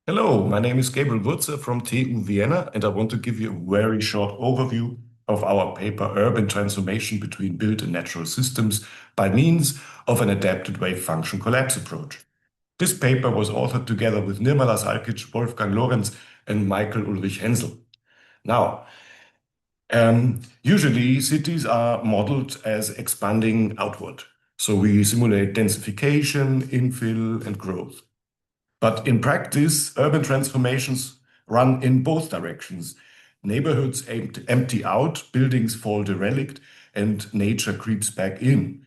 Hello, my name is Gabriel Wurzer from TU Vienna, and I want to give you a very short overview of our paper Urban Transformation Between Built and Natural Systems by means of an adapted wave function collapse approach. This paper was authored together with Nirmala Salkic, Wolfgang Lorenz, and Michael Ulrich Hensel. Now, usually cities are modeled as expanding outward. So we simulate densification, infill, and growth. But in practice, urban transformations run in both directions. Neighborhoods empty out, buildings fall derelict, and nature creeps back in.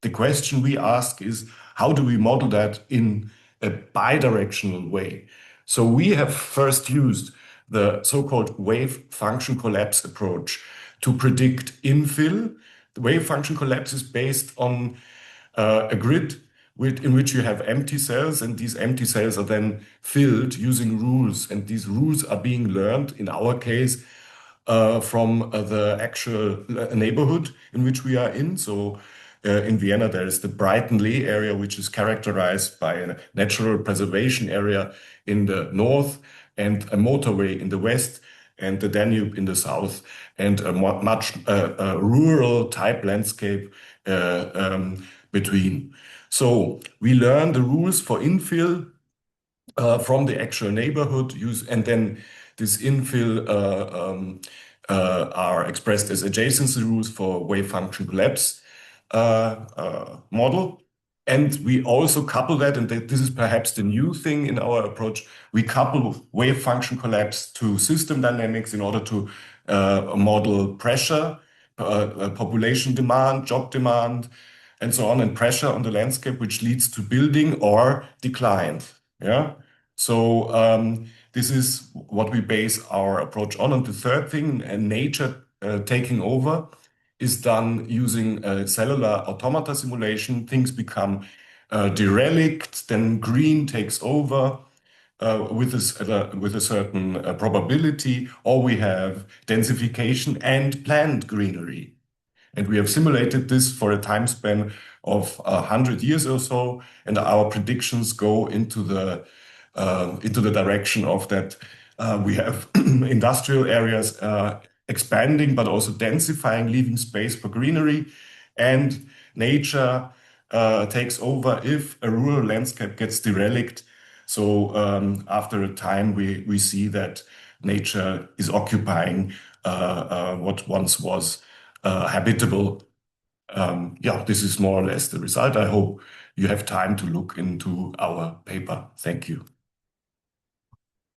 The question we ask is, how do we model that in a bidirectional way? So we have first used the so-called wave function collapse approach to predict infill. The wave function collapse is based on a grid in which you have empty cells, and these empty cells are then filled using rules. And these rules are being learned, in our case, from the actual neighborhood in which we are in. So in Vienna, there is the Brighton-Lee area, which is characterized by a natural preservation area in the north and a motorway in the west and the Danube in the south and a much rural type landscape between. So we learn the rules for infill from the actual neighborhood and then this infill are expressed as adjacency rules for wave function collapse model. And we also couple that, and this is perhaps the new thing in our approach, we couple wave function collapse to system dynamics in order to model pressure, population demand, job demand, and so on, and pressure on the landscape, which leads to building or decline. Yeah. So this is what we base our approach on. And the third thing, nature taking over, is done using a cellular automata simulation. Things become derelict, then green takes over with a certain probability, or we have densification and planned greenery. And we have simulated this for a time span of 100 years or so, and our predictions go into the direction of that. We have industrial areas expanding, but also densifying, leaving space for greenery, and nature takes over if a rural landscape gets derelict. So after a time, we see that nature is occupying what once was habitable. Yeah, this is more or less the result. I hope you have time to look into our paper. Thank you.